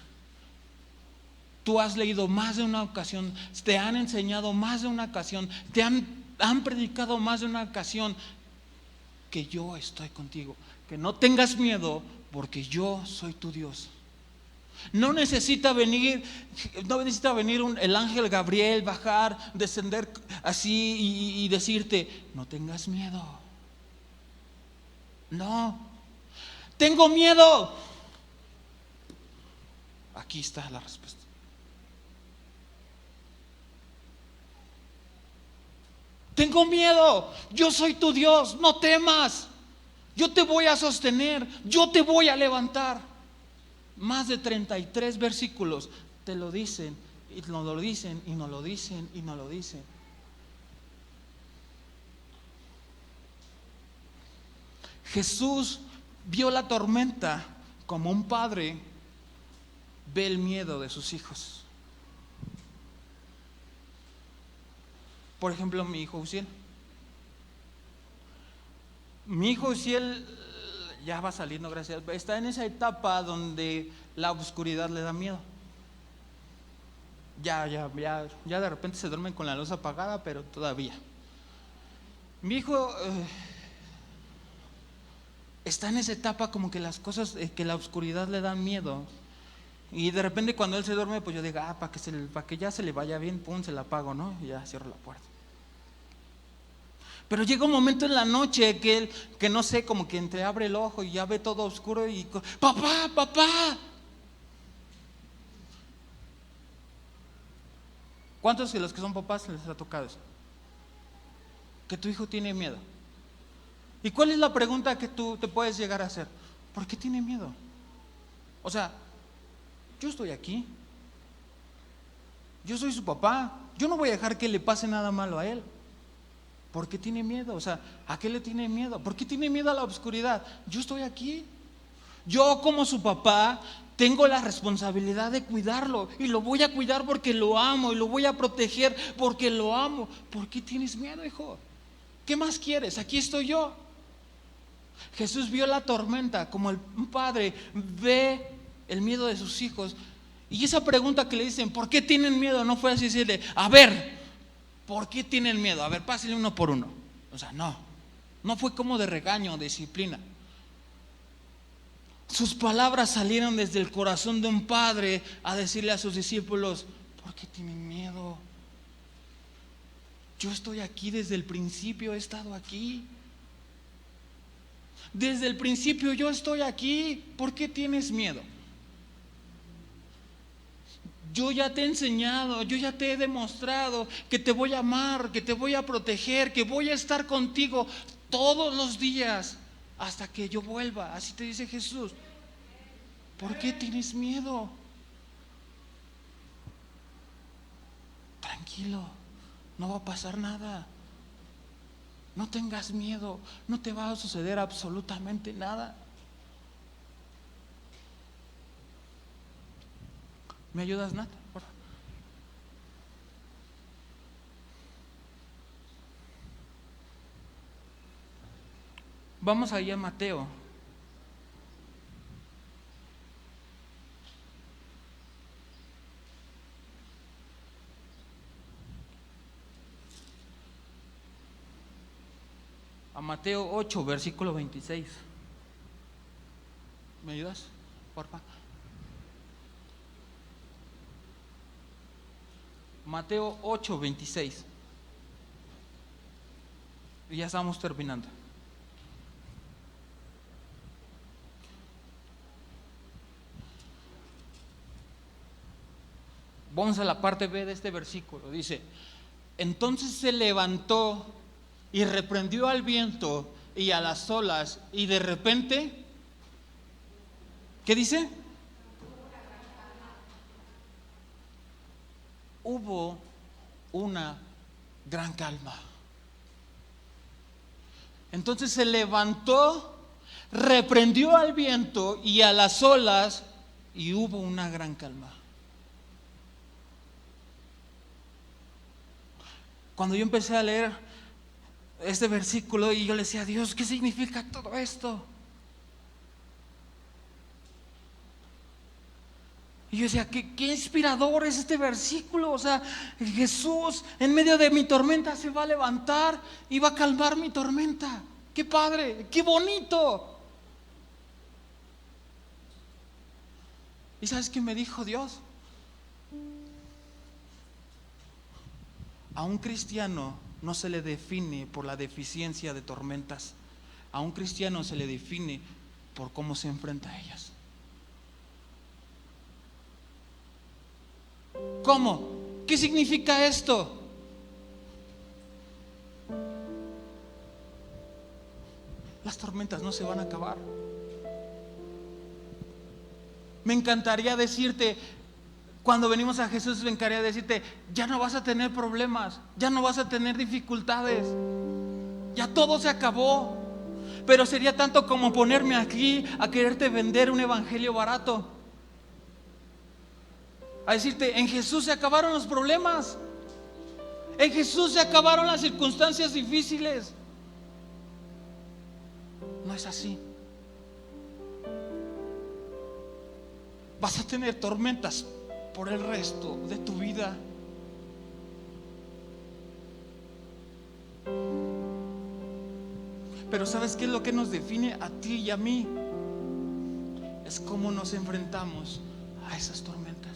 Tú has leído más de una ocasión, te han enseñado más de una ocasión, te han predicado más de una ocasión que yo estoy contigo, que no tengas miedo porque yo soy tu Dios. No necesita venir el ángel Gabriel, bajar, descender así y decirte: no tengas miedo. No, tengo miedo. Aquí está la respuesta. Tengo miedo, yo soy tu Dios, no temas. Yo te voy a sostener, yo te voy a levantar. Más de 33 versículos te lo dicen, y nos lo dicen, y nos lo dicen, y nos lo dicen. Jesús vio la tormenta como un padre ve el miedo de sus hijos. Por ejemplo, mi hijo Uziel. Mi hijo Uziel ya va saliendo, gracias. Está en esa etapa donde la oscuridad le da miedo. Ya de repente se duerme con la luz apagada, pero todavía. Mi hijo está en esa etapa como que las cosas, que la oscuridad le da miedo. Y de repente cuando él se duerme, pues yo digo: para que ya se le vaya bien, pum, se la apago, ¿no? Y ya cierro la puerta. Pero llega un momento en la noche que no sé, como que entreabre el ojo y ya ve todo oscuro y: papá. ¿Cuántos de los que son papás les ha tocado eso? Que tu hijo tiene miedo. ¿Y cuál es la pregunta que tú te puedes llegar a hacer? ¿Por qué tiene miedo? O sea, yo estoy aquí. Yo soy su papá. Yo no voy a dejar que le pase nada malo a él. ¿Por qué tiene miedo? O sea, ¿a qué le tiene miedo? ¿Por qué tiene miedo a la oscuridad? Yo estoy aquí. Yo, como su papá, tengo la responsabilidad de cuidarlo, y lo voy a cuidar porque lo amo, y lo voy a proteger porque lo amo. ¿Por qué tienes miedo, hijo? ¿Qué más quieres? Aquí estoy yo. Jesús vio la tormenta como un padre ve el miedo de sus hijos. Y esa pregunta que le dicen: ¿por qué tienen miedo? No fue así decirle: a ver, ¿por qué tienen miedo? A ver, pásale uno por uno. O sea, no fue como de regaño o disciplina. Sus palabras salieron desde el corazón de un padre a decirle a sus discípulos: ¿por qué tienen miedo? Yo estoy aquí desde el principio, he estado aquí. Desde el principio yo estoy aquí. ¿Por qué tienes miedo? Yo ya te he enseñado, yo ya te he demostrado que te voy a amar, que te voy a proteger, que voy a estar contigo todos los días hasta que yo vuelva. Así te dice Jesús. ¿Por qué tienes miedo? Tranquilo, no va a pasar nada. No tengas miedo, no te va a suceder absolutamente nada. ¿Me ayudas, Nat? Por favor. Vamos ahí a Mateo. A Mateo 8, versículo 26. ¿Me ayudas, por favor? Mateo 8:26. Y ya estamos terminando. Vamos a la parte B de este versículo. Dice: entonces se levantó y reprendió al viento y a las olas, y de repente, ¿qué dice? Hubo una gran calma. Entonces se levantó, reprendió al viento y a las olas, y hubo una gran calma. Cuando yo empecé a leer este versículo, y yo le decía a Dios, ¿qué significa todo esto? Y yo decía, qué inspirador es este versículo. O sea, Jesús en medio de mi tormenta se va a levantar y va a calmar mi tormenta. ¡Qué padre! ¡Qué bonito! ¿Y sabes qué me dijo Dios? A un cristiano no se le define por la deficiencia de tormentas. A un cristiano se le define por cómo se enfrenta a ellas. ¿Cómo? ¿Qué significa esto? Las tormentas no se van a acabar. Me encantaría decirte, cuando venimos a Jesús, me encantaría decirte, ya no vas a tener problemas, ya no vas a tener dificultades, ya todo se acabó. Pero sería tanto como ponerme aquí a quererte vender un evangelio barato, a decirte, en Jesús se acabaron los problemas, en Jesús se acabaron las circunstancias difíciles. No es así. Vas a tener tormentas por el resto de tu vida. Pero ¿sabes qué es lo que nos define a ti y a mí? Es cómo nos enfrentamos a esas tormentas.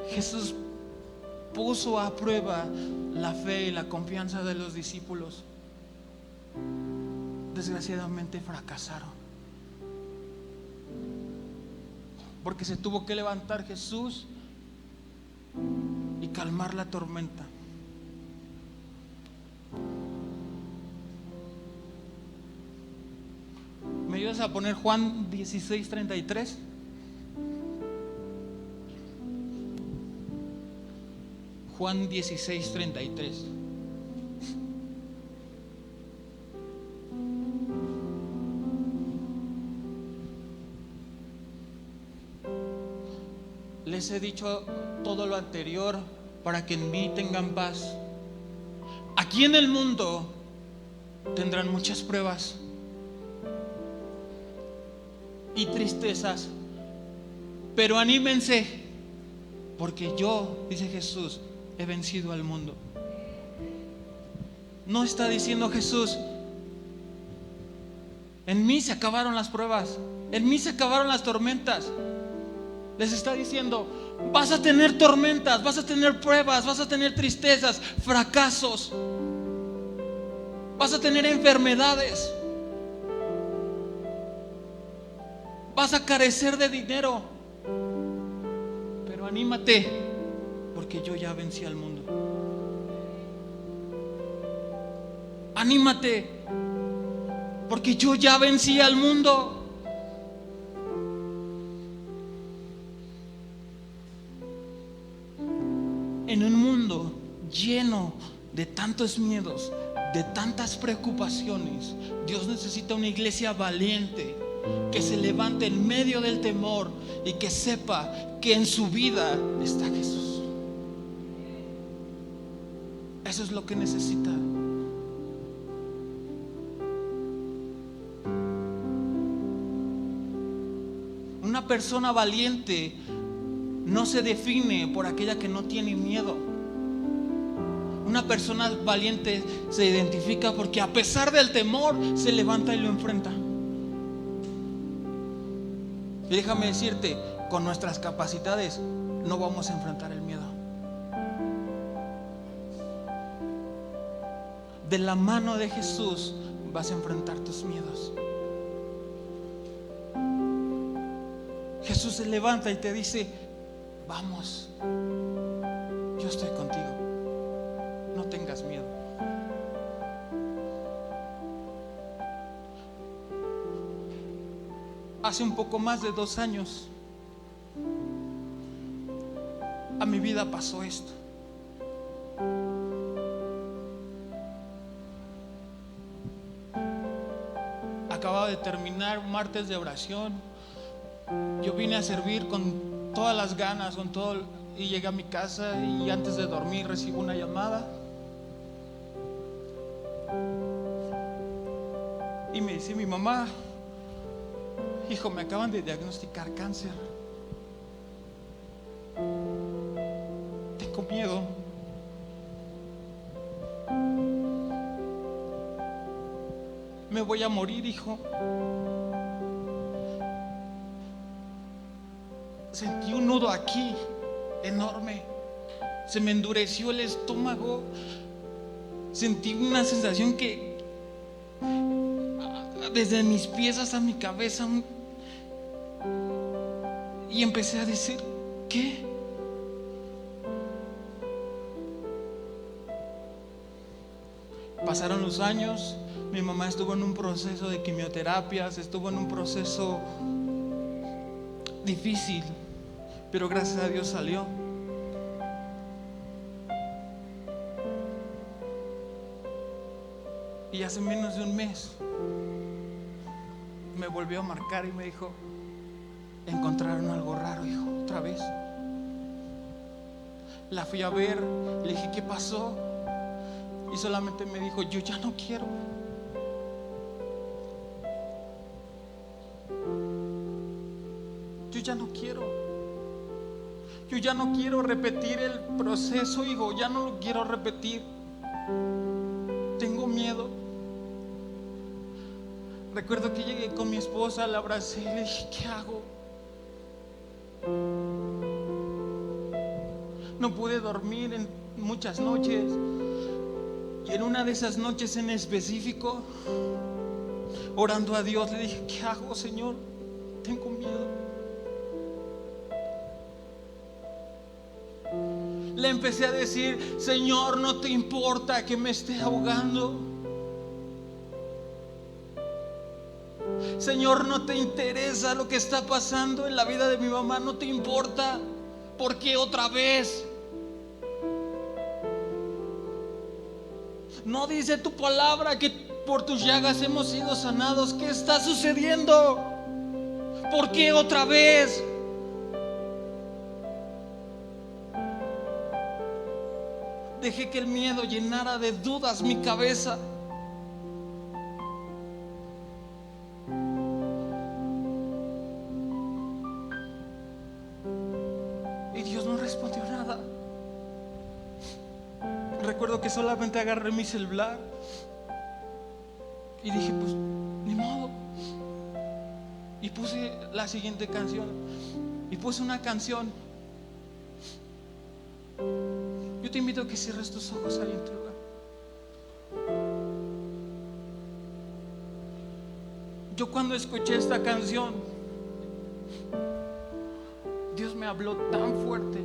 Jesús puso a prueba la fe y la confianza de los discípulos. Desgraciadamente fracasaron, porque se tuvo que levantar Jesús y calmar la tormenta. ¿Me ayudas a poner Juan 16:33? Juan 16:33. Les he dicho todo lo anterior para que en mí tengan paz. Aquí en el mundo tendrán muchas pruebas y tristezas, pero anímense, porque yo, dice Jesús, he vencido al mundo. No está diciendo Jesús, en mí se acabaron las pruebas, en mí se acabaron las tormentas. Les está diciendo, vas a tener tormentas, vas a tener pruebas, vas a tener tristezas, fracasos, vas a tener enfermedades, vas a carecer de dinero, pero anímate, porque yo ya vencí al mundo. Anímate, porque yo ya vencí al mundo. En un mundo lleno de tantos miedos, de tantas preocupaciones, Dios necesita una iglesia valiente que se levante en medio del temor y que sepa que en su vida está Jesús. Eso es lo que necesita. Una persona valiente no se define por aquella que no tiene miedo. Una persona valiente se identifica porque a pesar del temor se levanta y lo enfrenta. Y déjame decirte, con nuestras capacidades no vamos a enfrentar el miedo. De la mano de Jesús vas a enfrentar tus miedos. Jesús se levanta y te dice: vamos, yo estoy contigo, no tengas miedo. Hace un poco más de 2 años a mi vida pasó esto. Acababa de terminar un martes de oración. Yo vine a servir con todas las ganas, con todo, y llegué a mi casa y antes de dormir recibo una llamada y me dice mi mamá: hijo, me acaban de diagnosticar cáncer. Tengo miedo. Me voy a morir, hijo. Sentí un nudo aquí enorme. Se me endureció el estómago. Sentí una sensación que desde mis pies hasta mi cabeza. Y empecé a decir: ¿qué? Pasaron los años. Mi mamá estuvo en un proceso de quimioterapias, estuvo en un proceso difícil, pero gracias a Dios salió. Y hace menos de un mes me volvió a marcar y me dijo: encontraron algo raro, hijo, otra vez. La fui a ver, le dije: ¿qué pasó? Y solamente me dijo: yo ya no quiero. Yo ya no quiero. Yo ya no quiero repetir el proceso, hijo. Ya no lo quiero repetir. Tengo miedo. Recuerdo que llegué con mi esposa, la abracé y le dije: ¿qué hago? No pude dormir en muchas noches. Y en una de esas noches en específico, orando a Dios, le dije: ¿qué hago, Señor? Tengo miedo. Le empecé a decir: Señor, ¿no te importa que me esté ahogando? Señor, ¿no te interesa lo que está pasando en la vida de mi mamá? ¿No te importa? ¿Por qué otra vez? ¿No dice tu palabra que por tus llagas hemos sido sanados? ¿Qué está sucediendo? ¿Por qué otra vez? Dejé que el miedo llenara de dudas mi cabeza. Y Dios no respondió nada. Recuerdo que solamente agarré mi celular y dije: pues ni modo. Y puse la siguiente canción. Y puse una canción. Yo te invito a que cierres tus ojos ahí en tu lugar. Yo cuando escuché esta canción, Dios me habló tan fuerte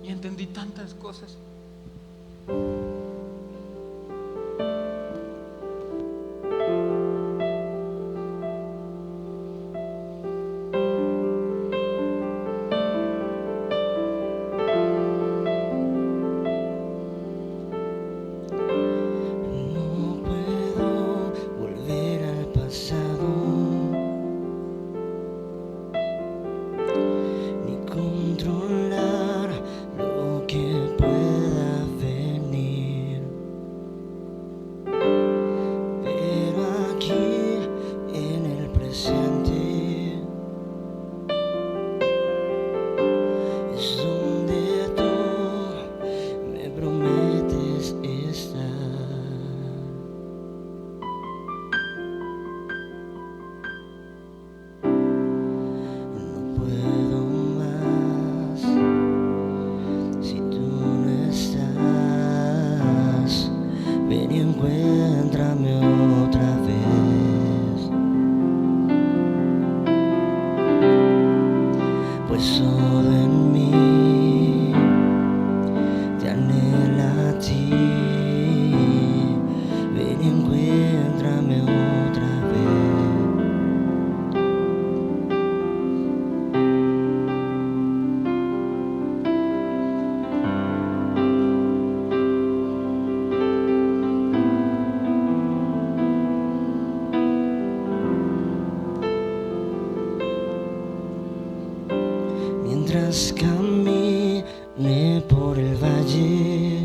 y entendí tantas cosas. Controlar lo que pueda venir. brille.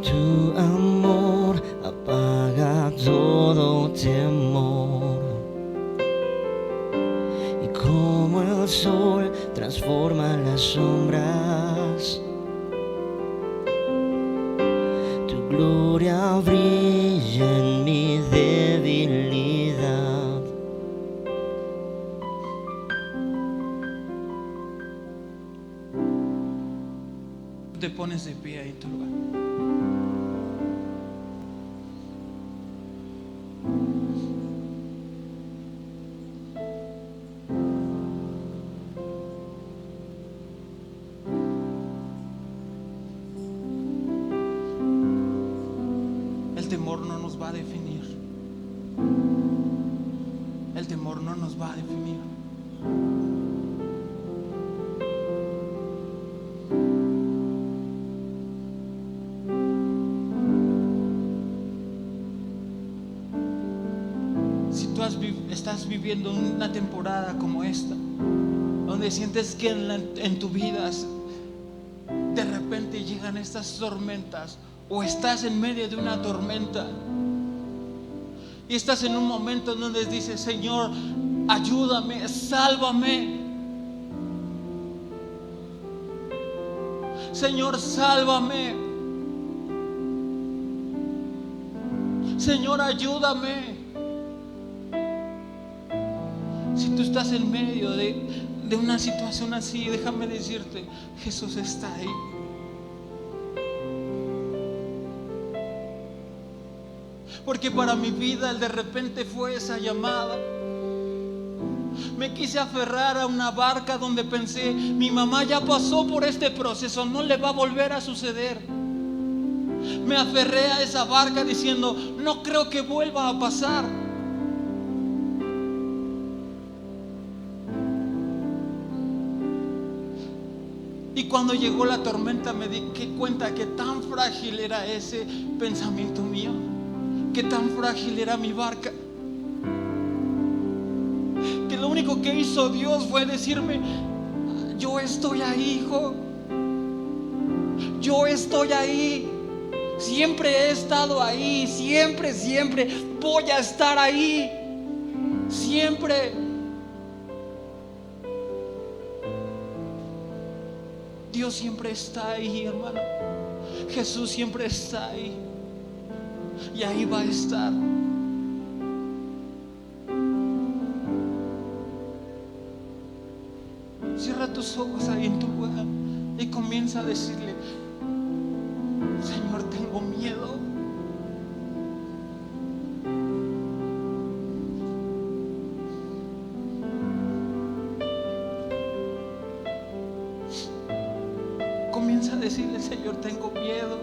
Tu amor apaga todo temor. Y como el sol transforma las sombras, tu gloria brilla en mi debilidad. Te pones de pie ahí en tu lugar. El temor no nos va a definir. El temor no nos va a definir. Si tú estás viviendo una temporada como esta, donde sientes que en tu vida de repente llegan estas tormentas, o estás en medio de una tormenta y estás en un momento en donde dices: Señor, ayúdame, sálvame. Señor, sálvame. Señor, ayúdame. Si tú estás en medio de una situación así, déjame decirte, Jesús está ahí. Porque para mi vida el de repente fue esa llamada. Me quise aferrar a una barca donde pensé: mi mamá ya pasó por este proceso, no le va a volver a suceder. Me aferré a esa barca diciendo: no creo que vuelva a pasar. Y cuando llegó la tormenta me di cuenta que tan frágil era ese pensamiento mío, que tan frágil era mi barca, que lo único que hizo Dios fue decirme: yo estoy ahí, hijo. Yo estoy ahí. Siempre he estado ahí. Siempre voy a estar ahí. Siempre. Dios siempre está ahí, hermano. Jesús siempre está ahí. Y ahí va a estar. Cierra tus ojos ahí en tu lugar y comienza a decirle: Señor, tengo miedo. Comienza a decirle: Señor, tengo miedo.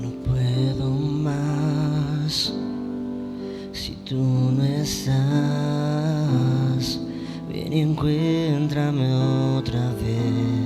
No puedo más si tú no estás. Ven y encuéntrame otra vez.